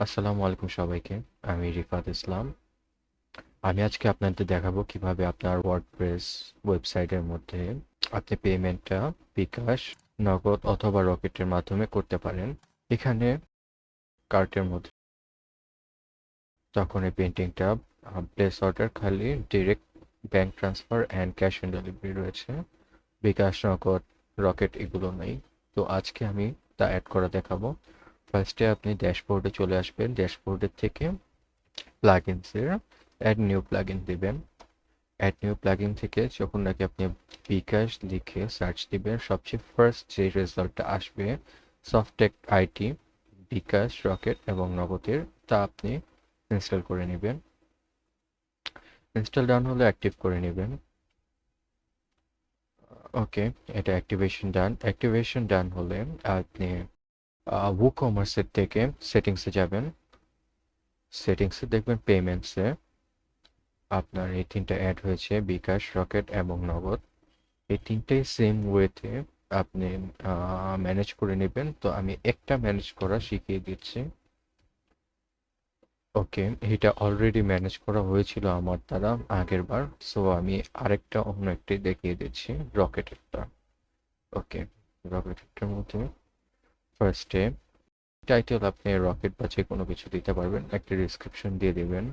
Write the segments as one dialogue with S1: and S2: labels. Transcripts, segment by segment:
S1: আসসালামু আলাইকুম সবাইকে। আমি রিফাত ইসলাম। আমি আজকে আপনাদের দেখাবো কিভাবে আপনার ওয়ার্ডপ্রেস ওয়েবসাইটের মধ্যে আপনি পেমেন্টটা বিকাশ, নগদ অথবা রকেটের মাধ্যমে করতে পারেন। এখানে কার্টের মধ্যে তখন এই পেন্টিংটা প্লেস অর্ডার খালি direct bank transfer and cash on delivery রয়েছে। বিকাশ, নগদ, রকেট এগুলো নেই। তো আজকে আমি তা অ্যাড করা দেখাবো। ফার্স্টে আপনি ড্যাশবোর্ডে চলে আসবেন। ড্যাশবোর্ডের থেকে প্লাগইনসের অ্যাড নিউ প্লাগইন দিবেন। অ্যাড নিউ প্লাগইন থেকে যখন নাকি আপনি বিকাশ লিখে সার্চ দিবেন, সবচেয়ে ফার্স্ট যে রেজাল্টটা আসবে সফটেক আইটি, বিকাশ, রকেট এবং নগদের, তা আপনি ইনস্টল করে নেবেন। ইনস্টল ডান হলে অ্যাক্টিভ করে নেবেন। ওকে, এটা অ্যাক্টিভেশন ডান। অ্যাক্টিভেশন ডান হলে আপনি WooCommerce থেকে সেটিংসে যাবেন। সেটিংসে দেখবেন পেমেন্টসে আপনার এই তিনটা অ্যাড হয়েছে, বিকাশ, রকেট এবং নগদ। এই তিনটেই সেম ওয়েতে আপনি ম্যানেজ করে নেবেন। তো আমি একটা ম্যানেজ করা শিখিয়ে দিচ্ছি। ওকে, এটা অলরেডি ম্যানেজ করা হয়েছিল আমার দ্বারা আগের বার। সো আমি আরেকটা অন্য একটি দেখিয়ে দিচ্ছি, রকেটেরটা। ওকে, রকেটেরটার মধ্যে ফার্স্টে টাইটেল আপনি রকেট বা যে কোনো কিছু দিতে পারবেন, একটা ডিসক্রিপশন দিয়ে দিবেন।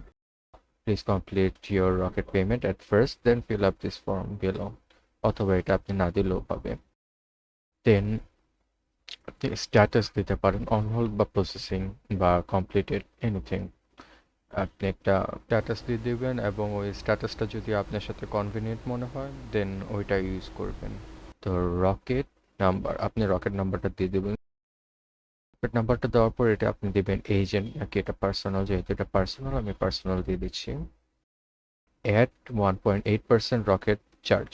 S1: Please complete your Rocket payment at first then fill up this form below. অথবা এটা আপনি না দিলেও পাবে। দেন স্ট্যাটাস দিতে পারেন, অন হোল্ড বা প্রসেসিং বা কমপ্লিটেড এনিথিং। আপনি একটা স্ট্যাটাস দিয়ে দেবেন এবং ওই স্ট্যাটাসটা যদি আপনার সাথে কনভিনিয়েন্ট মনে হয় দেন ওইটা ইউজ করবেন। তো রকেট নাম্বার, আপনি রকেট নাম্বারটা দিয়ে দেবেন। রকেট নাম্বারটা দেওয়ার পর এটা আপনি দেবেন এজেন্ট নাকি এটা পার্সোনাল। যেহেতু এটা পার্সোনাল, আমি পার্সোনাল দিয়ে দিচ্ছি। At 1.8% rocket charge.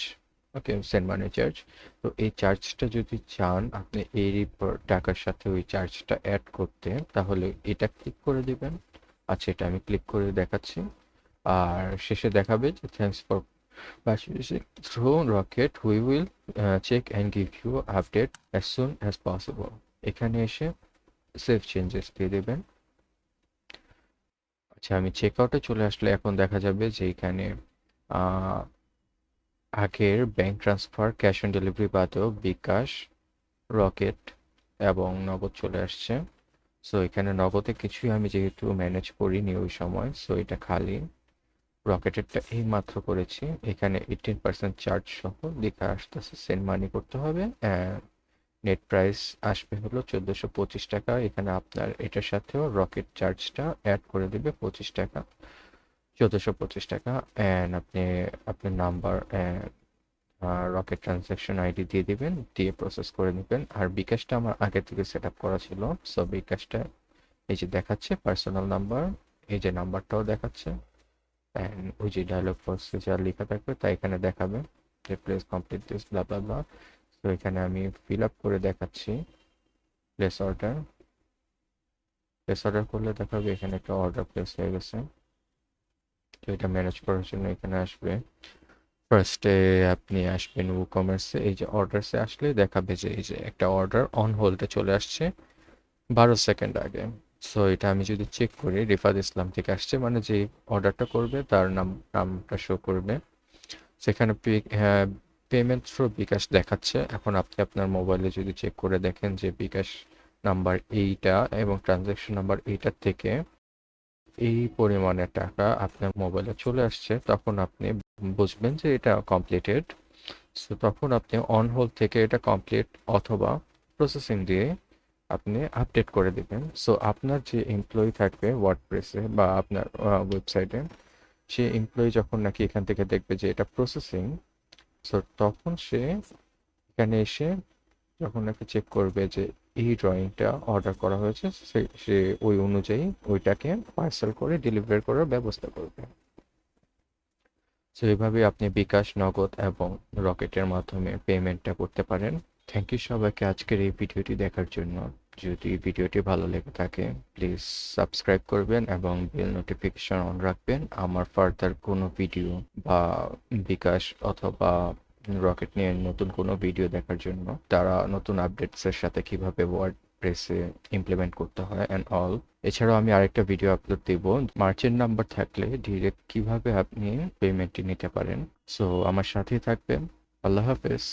S1: Okay, send money charge. তো এই চার্জটা যদি চান আপনি এরই টাকার সাথে ওই চার্জটা অ্যাড করতে, তাহলে এটা ক্লিক করে দিবেন। আচ্ছা, এটা আমি ক্লিক করে দেখাচ্ছি। আর শেষে দেখাবে যে thanks for purchasing through Rocket, we will check and give you update as soon as possible. এখানে এসে সেভ চেঞ্জেস দিয়ে দেবেন। আচ্ছা, আমি চেক আউটে চলে আসলে এখন দেখা যাবে যে এখানে আহ, আগের bank transfer, cash on delivery বাদেও বিকাশ, রকেট এবং নগদ চলে আসছে। সো এখানে নগদে কিছুই আমি যেহেতু ম্যানেজ করিনি ওই সময়, সো এটা খালি। রকেটেরটা এই মাত্র করেছি। এখানে 18% চার্জ সহ লেখা আসতেছে সেন্ড মানি করতে হবে। নেট প্রাইস আসবে হলো 1425 টাকা। এখানে আপনার এটার সাথেও রকেট চার্জটা অ্যাড করে দেবে 25 টাকা, 1425 টাকা। অ্যান্ড আপনি আপনার নাম্বার, রকেট ট্রানজ্যাকশন আইডি দিয়ে দিবেন, দিয়ে প্রসেস করে নেবেন। আর বিকাশটা আমার আগে থেকে সেট আপ করা ছিল। সো বিকাশটা এই যে দেখাচ্ছে পার্সোনাল নাম্বার, এই যে নাম্বারটাও দেখাচ্ছে। অ্যান্ড ওই যে ডায়লগ বক্সে যা লেখা থাকবে তা এখানে দেখাবে যে প্লেস কমপ্লিট দিস ব্লা ব্লা ব্লা। তো এখানে আমি ফিল আপ করে দেখাচ্ছি। প্লেস অর্ডার, প্লেস অর্ডার করলে দেখাবে এখানে একটা অর্ডার প্লেস হয়ে গেছে। তো এটা ম্যানেজ করার জন্য এখানে আসবে, ফার্স্টে আপনি আসবেন WooCommerce, এই যে অর্ডারসে আসলে দেখাবে যে এই যে একটা অর্ডার অন হোল্ডে চলে আসছে 12 সেকেন্ড আগে। সো এটা আমি যদি চেক করি, রিফাত ইসলাম থেকে আসছে, মানে যে অর্ডারটা করবে তার নামটা শো করবে। সেখানে পেমেন্ট থ্রু বিকাশ দেখাচ্ছে। এখন আপনি আপনার মোবাইলে যদি চেক করে দেখেন যে বিকাশ নাম্বার এইটা এবং ট্রানজ্যাকশন নাম্বার এইটার থেকে এই পরিমাণের টাকা আপনার মোবাইলে চলে আসছে, তখন আপনি বুঝবেন যে এটা কমপ্লিটেড। সো তখন আপনি অন হোল্ড থেকে এটা কমপ্লিট অথবা প্রসেসিং দিয়ে আপনি আপডেট করে দিবেন। সো আপনার যে এমপ্লয়ি থাকবে ওয়ার্ডপ্রেসে বা আপনার ওয়েবসাইটে, সে এমপ্লয়ি যখন নাকি এখান থেকে দেখবে যে এটা প্রসেসিং, সো তখন সে এখানে এসে যখন নাকি চেক করবে যে এই ড্রয়িংটা অর্ডার করা হয়েছে, সে ওই অনুযায়ী ওইটাকে পার্সেল করে ডেলিভার করার ব্যবস্থা করবে। সো এইভাবে আপনি বিকাশ, নগদ এবং রকেটের মাধ্যমে পেমেন্টটা করতে পারেন। থ্যাংক ইউ সবাইকে আজকের এই ভিডিওটি দেখার জন্য। যদি ভিডিওটি ভালো লেগে থাকে প্লিজ সাবস্ক্রাইব করবেন এবং বেল নোটিফিকেশন অন রাখবেন আমার ফার্দার কোনো ভিডিও বা বিকাশ অথবা রকেট নিয়ে নতুন কোনো ভিডিও দেখার জন্য, তারা নতুন আপডেটসের সাথে কিভাবে ওয়ার্ড প্রেসে ইমপ্লিমেন্ট করতে হয় অ্যান্ড অল। এছাড়াও আমি আরেকটা ভিডিও আপলোড দিব, মার্চেন্ট নাম্বার থাকলে ডিরেক্ট কিভাবে আপনি পেমেন্টটি নিতে পারেন। সো আমার সাথেই থাকবেন। আল্লাহ হাফেজ।